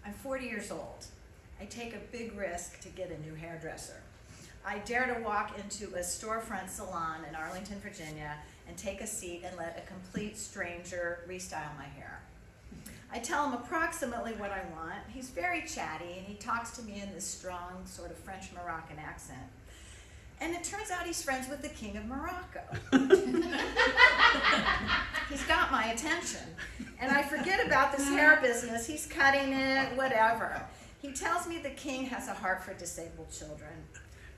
I'm 40 years old. I take a big risk to get a new hairdresser. I dare to walk into a storefront salon in Arlington, Virginia, and take a seat and let a complete stranger restyle my hair. I tell him approximately what I want. He's very chatty, and he talks to me in this strong, sort of French Moroccan accent. And it turns out he's friends with the King of Morocco. He's got my attention. And I forget about this hair business. He's cutting it, whatever. He tells me the king has a heart for disabled children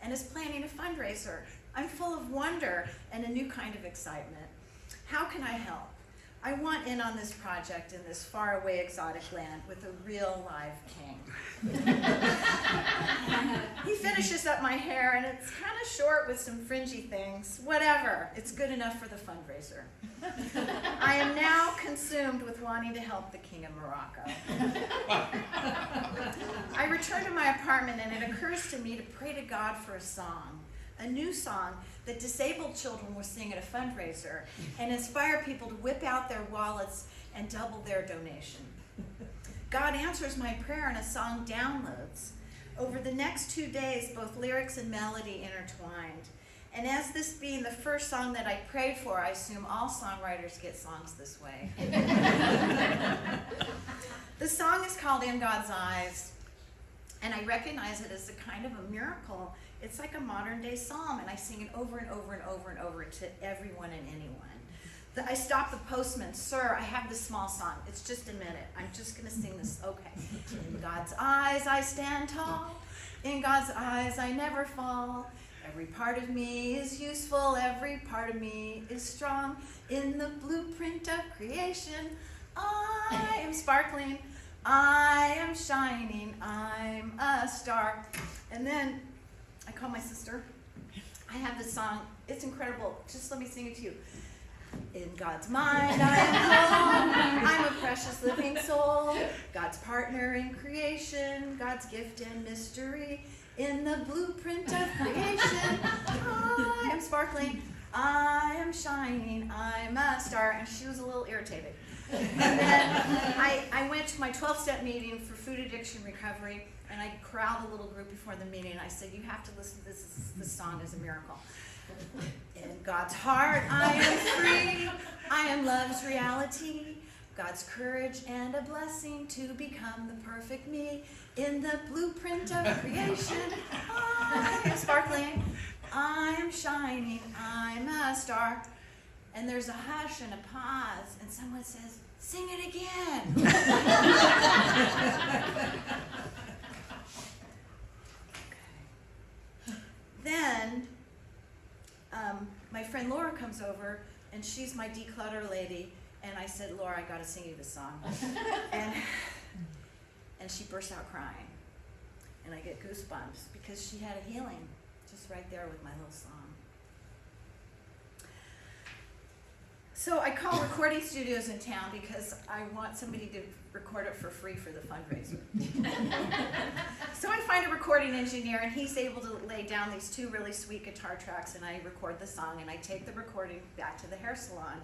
and is planning a fundraiser. I'm full of wonder and a new kind of excitement. How can I help? I want in on this project in this faraway exotic land with a real live king. He finishes up my hair and it's kind of short with some fringy things. Whatever, it's good enough for the fundraiser. I am now consumed with wanting to help the King of Morocco. I return to my apartment and it occurs to me to pray to God for a song. A new song that disabled children will sing at a fundraiser and inspire people to whip out their wallets and double their donation. God answers my prayer and a song downloads. Over the next 2 days, both lyrics and melody intertwined. And as this being the first song that I prayed for, I assume all songwriters get songs this way. The song is called In God's Eyes, and I recognize it as a kind of a miracle. It's like a modern day psalm, and I sing it over and over and over and over to everyone and anyone. I stop the postman, sir, I have this small song. It's just a minute. I'm just going to sing this. Okay. In God's eyes I stand tall. In God's eyes I never fall. Every part of me is useful. Every part of me is strong. In the blueprint of creation, I am sparkling. I am shining. I'm a star. And then I call my sister. I have this song. It's incredible. Just let me sing it to you. In God's mind I am whole. I'm a precious living soul. God's partner in creation. God's gift and mystery. In the blueprint of creation, I am sparkling. I am shining. I'm a star. And she was a little irritated. And then I went to my 12-step meeting for food addiction recovery, and I corralled a little group before the meeting, and I said, you have to listen to this song as a miracle. In God's heart I am free. I am love's reality. God's courage and a blessing to become the perfect me. In the blueprint of creation, I am sparkling. I am shining. I'm a star. And there's a hush and a pause, and someone says, sing it again. Then my friend Laura comes over, and she's my declutter lady, and I said, Laura, I gotta sing you this song. And she bursts out crying, and I get goosebumps because she had a healing just right there with my little song. So I call recording studios in town because I want somebody to record it for free for the fundraiser. So I find a recording engineer, and he's able to lay down these 2 really sweet guitar tracks, and I record the song, and I take the recording back to the hair salon.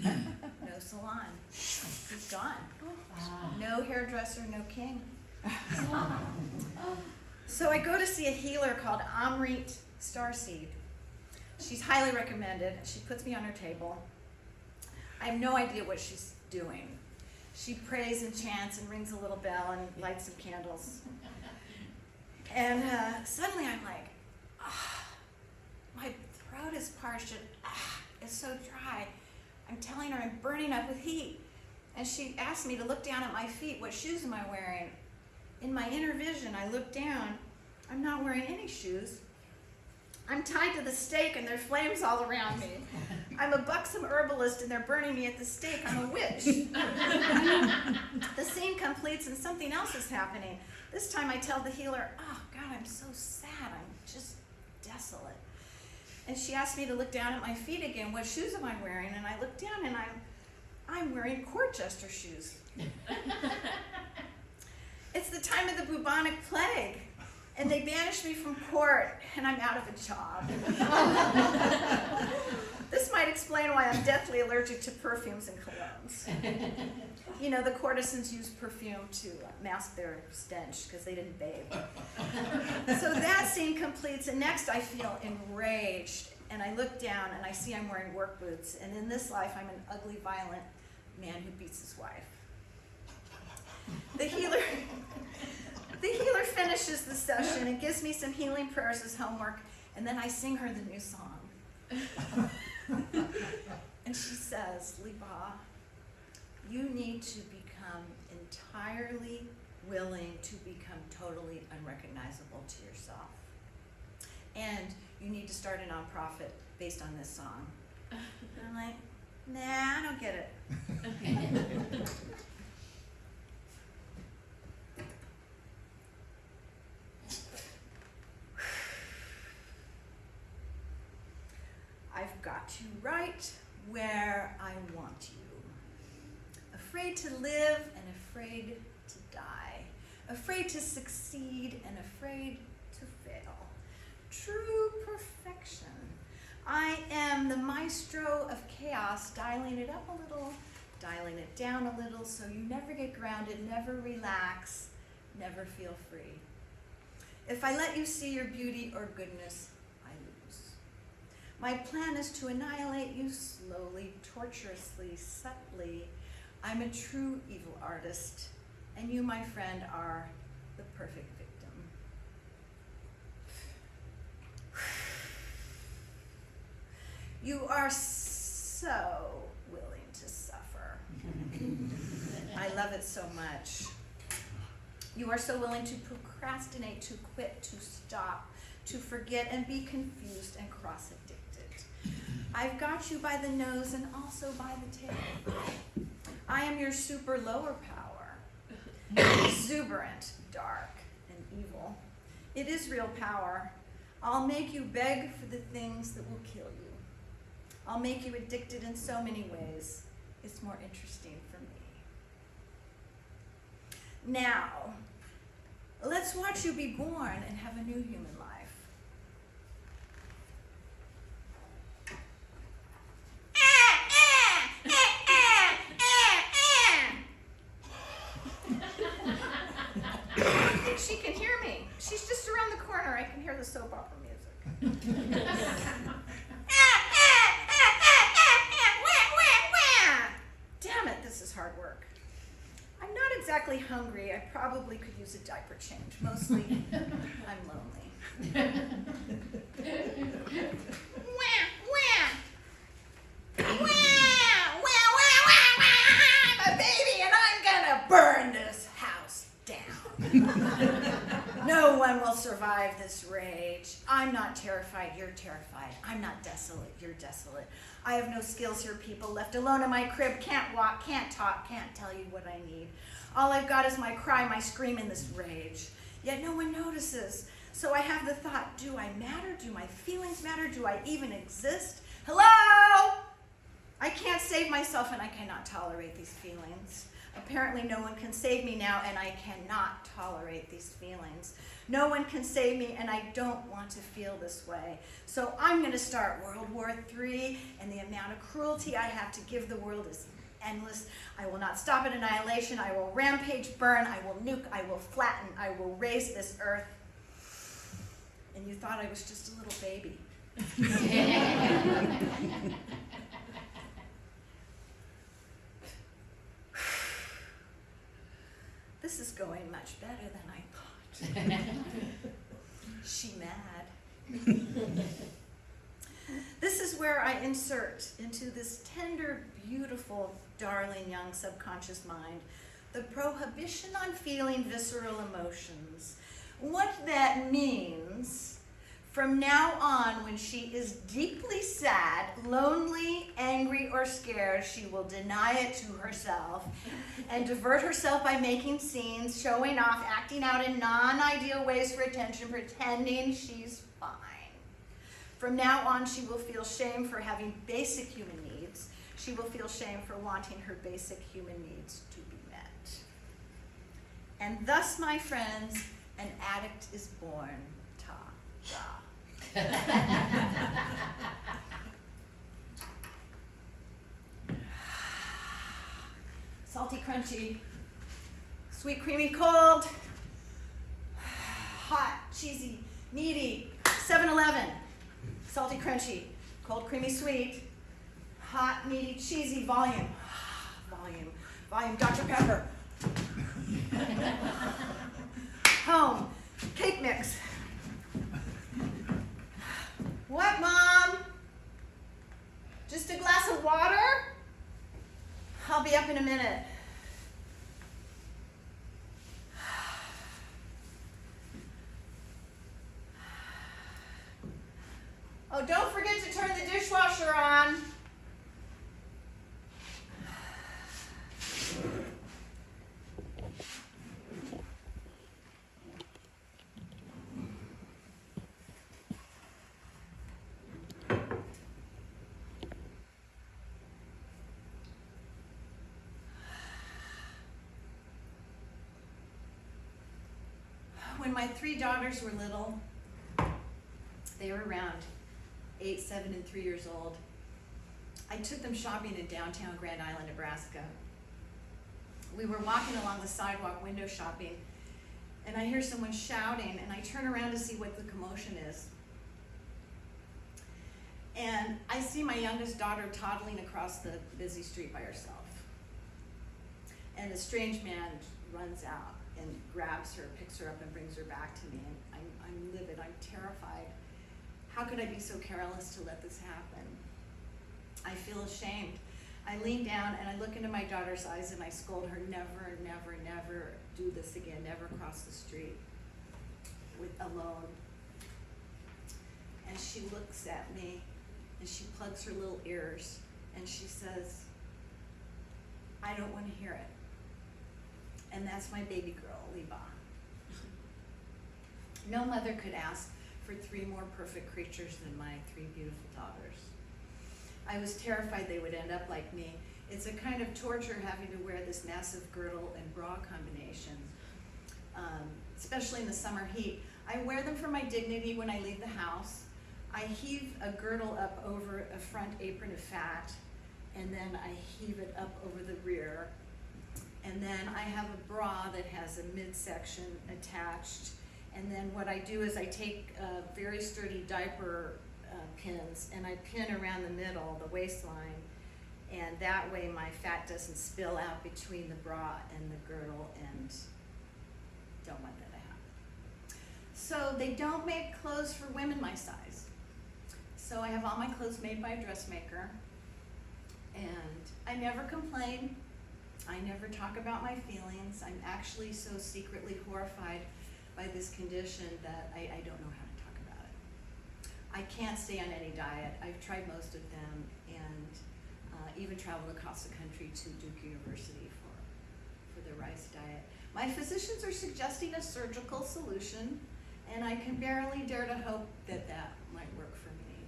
No salon. He's gone. No hairdresser, no king. So I go to see a healer called Amrit Starseed. She's highly recommended. She puts me on her table. I have no idea what she's doing. She prays and chants and rings a little bell and lights some candles. And suddenly I'm like, my throat is parched and it's so dry. I'm telling her I'm burning up with heat. And she asked me to look down at my feet. What shoes am I wearing? In my inner vision, I look down. I'm not wearing any shoes. I'm tied to the stake and there are flames all around me. I'm a buxom herbalist and they're burning me at the stake. I'm a witch. The scene completes and something else is happening. This time I tell the healer, oh God, I'm so sad. I'm just desolate. And she asked me to look down at my feet again. What shoes am I wearing? And I look down and I'm wearing court jester shoes. It's the time of the bubonic plague. And they banished me from court, and I'm out of a job. This might explain why I'm deathly allergic to perfumes and colognes. You know, the courtesans use perfume to mask their stench because they didn't bathe. So that scene completes, and next I feel enraged, and I look down and I see I'm wearing work boots, and in this life I'm an ugly, violent man who beats his wife. The healer finishes the session and gives me some healing prayers as homework, and then I sing her the new song. And she says, Libah, you need to become entirely willing to become totally unrecognizable to yourself. And you need to start a nonprofit based on this song. And I'm like, nah, I don't get it. I've got you right where I want you. Afraid to live and afraid to die. Afraid to succeed and afraid to fail. True perfection. I am the maestro of chaos, dialing it up a little, dialing it down a little, so you never get grounded, never relax, never feel free. If I let you see your beauty or goodness, I lose. My plan is to annihilate you slowly, tortuously, subtly. I'm a true evil artist, and you, my friend, are the perfect victim. You are so willing to suffer. I love it so much. You are so willing to procrastinate, to quit, to stop, to forget and be confused and cross-addicted. I've got you by the nose and also by the tail. I am your super lower power, exuberant, dark, and evil. It is real power. I'll make you beg for the things that will kill you. I'll make you addicted in so many ways. It's more interesting for me. Now, let's watch you be born and have a new human life. She can hear me. She's just around the corner. I can hear the soap opera music. Damn it, this is hard work. I'm not exactly hungry. I probably could use a diaper change. Mostly, I'm lonely. I'm a baby and I'm gonna burn this house down. No one will survive this rage. I'm not terrified, you're terrified. I'm not desolate, you're desolate. I have no skills here, people. Left alone in my crib, can't walk, can't talk, can't tell you what I need. All I've got is my cry, my scream in this rage. Yet no one notices. So I have the thought, do I matter? Do my feelings matter? Do I even exist? Hello? I can't save myself and I cannot tolerate these feelings. Apparently no one can save me now and I cannot tolerate these feelings. No one can save me and I don't want to feel this way. So I'm going to start World War III, and the amount of cruelty I have to give the world is endless. I will not stop at annihilation. I will rampage, burn, I will nuke, I will flatten, I will raise this earth. And you thought I was just a little baby. This is going much better than I thought. She mad. This is where I insert into this tender, beautiful, darling young subconscious mind the prohibition on feeling visceral emotions. What that means, from now on, when she is deeply sad, lonely, angry, or scared, she will deny it to herself and divert herself by making scenes, showing off, acting out in non-ideal ways for attention, pretending she's fine. From now on, she will feel shame for having basic human needs. She will feel shame for wanting her basic human needs to be met. And thus, my friends, an addict is born. Ta-da. salty, crunchy, sweet, creamy, cold, hot, cheesy, meaty, 7-Eleven, salty, crunchy, cold, creamy, sweet, hot, meaty, cheesy, volume, Dr. Pepper. Home, cake mix. What, Mom? Just a glass of water? I'll be up in a minute. Oh, don't forget to turn the dishwasher on. When my 3 daughters were little, they were around 8, 7, and 3 years old, I took them shopping in downtown Grand Island, Nebraska. We were walking along the sidewalk window shopping, and I hear someone shouting, and I turn around to see what the commotion is. And I see my youngest daughter toddling across the busy street by herself. And a strange man runs out and grabs her, picks her up, and brings her back to me. And I'm livid, I'm terrified. How could I be so careless to let this happen? I feel ashamed. I lean down and I look into my daughter's eyes and I scold her, never, never, never do this again, never cross the street alone. And she looks at me and she plugs her little ears and she says, I don't want to hear it. And that's my baby girl, Libah. No mother could ask for 3 more perfect creatures than my 3 beautiful daughters. I was terrified they would end up like me. It's a kind of torture having to wear this massive girdle and bra combination, especially in the summer heat. I wear them for my dignity when I leave the house. I heave a girdle up over a front apron of fat, and then I heave it up over the rear. And then I have a bra that has a midsection attached. And then what I do is I take very sturdy diaper pins and I pin around the middle, the waistline, and that way my fat doesn't spill out between the bra and the girdle, and don't want that to happen. So they don't make clothes for women my size. So I have all my clothes made by a dressmaker, and I never complain. I never talk about my feelings. I'm actually so secretly horrified by this condition that I don't know how to talk about it. I can't stay on any diet. I've tried most of them, and even traveled across the country to Duke University for the rice diet. My physicians are suggesting a surgical solution, and I can barely dare to hope that that might work for me.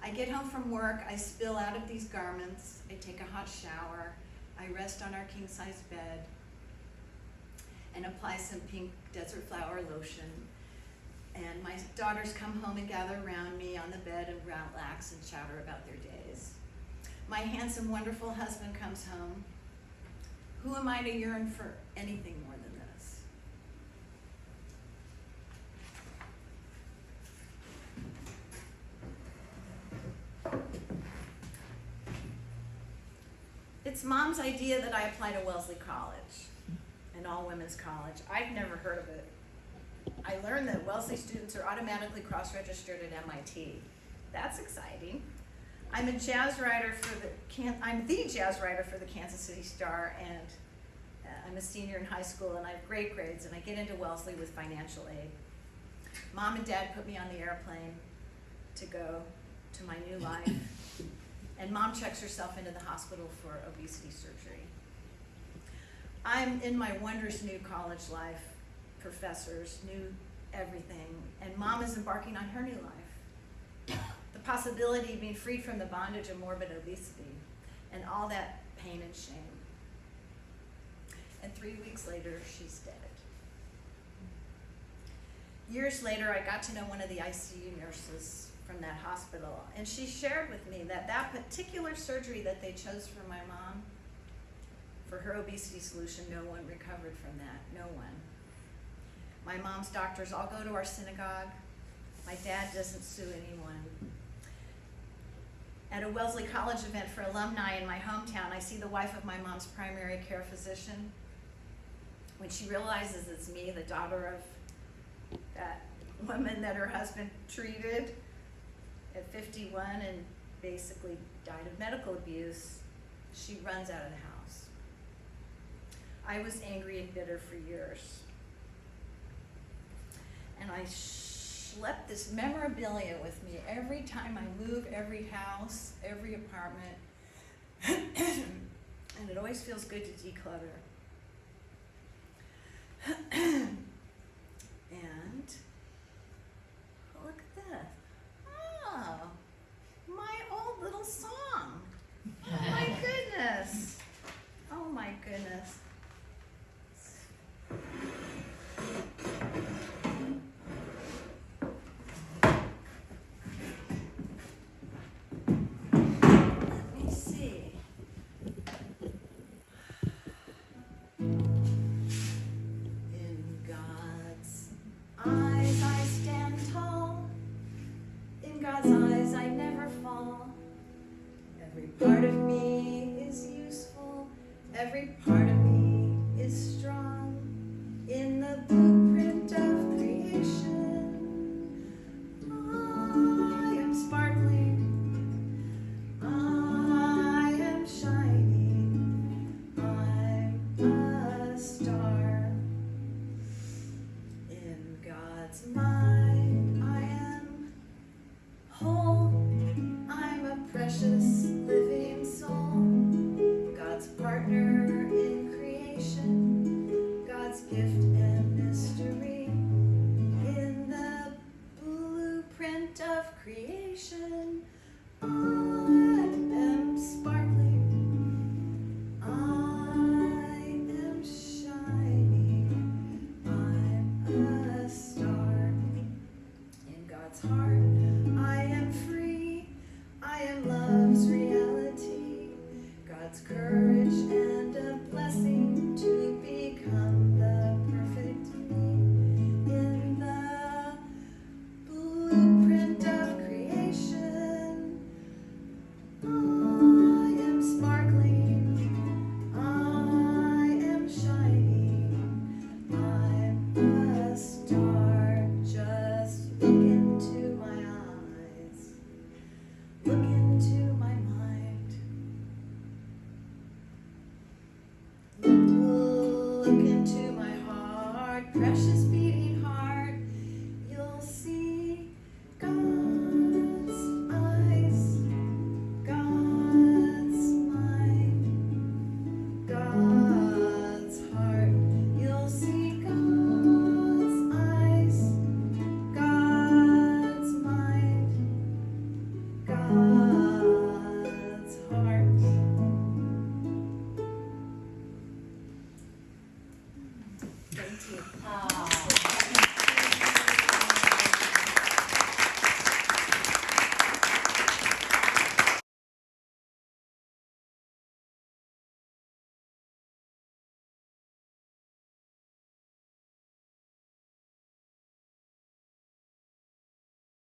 I get home from work, I spill out of these garments, I take a hot shower, I rest on our king-size bed and apply some pink desert flower lotion. And my daughters come home and gather around me on the bed and relax and chatter about their days. My handsome, wonderful husband comes home. Who am I to yearn for anything more than this? It's Mom's idea that I apply to Wellesley College, an all-women's college. I've never heard of it. I learned that Wellesley students are automatically cross-registered at MIT. That's exciting. I'm the jazz writer for the Kansas City Star, and I'm a senior in high school, and I have great grades, and I get into Wellesley with financial aid. Mom and Dad put me on the airplane to go to my new life, and Mom checks herself into the hospital for obesity surgery. I'm in my wondrous new college life, professors, new everything, and Mom is embarking on her new life. The possibility of being freed from the bondage of morbid obesity and all that pain and shame. And 3 weeks later, she's dead. Years later, I got to know one of the ICU nurses from that hospital, and she shared with me that that particular surgery that they chose for my mom For her obesity solution, no one recovered from that, no one. My mom's doctors all go to our synagogue. My dad doesn't sue anyone. At a Wellesley College event for alumni in my hometown, I see the wife of my mom's primary care physician. When she realizes it's me, the daughter of that woman that her husband treated at 51 and basically died of medical abuse, she runs out of the house. I was angry and bitter for years. And I schlepped this memorabilia with me every time I move, every house, every apartment. And it always feels good to declutter. And look at this. Oh, my old little song. Oh my goodness. Oh my goodness. Let me see. In God's eyes I stand tall. In God's eyes I never fall. Every part of me is useful. Every part of me is strong. In the blueprint of creation, I am sparkling. I am shining. I'm a star. In God's mind, I am whole. I'm a precious living soul. God's partner in creation. God's gift and mystery. In the blueprint of creation, I am sparkling. I am shining. I'm a star. In God's heart, I am free. I am love's reality. God's courage and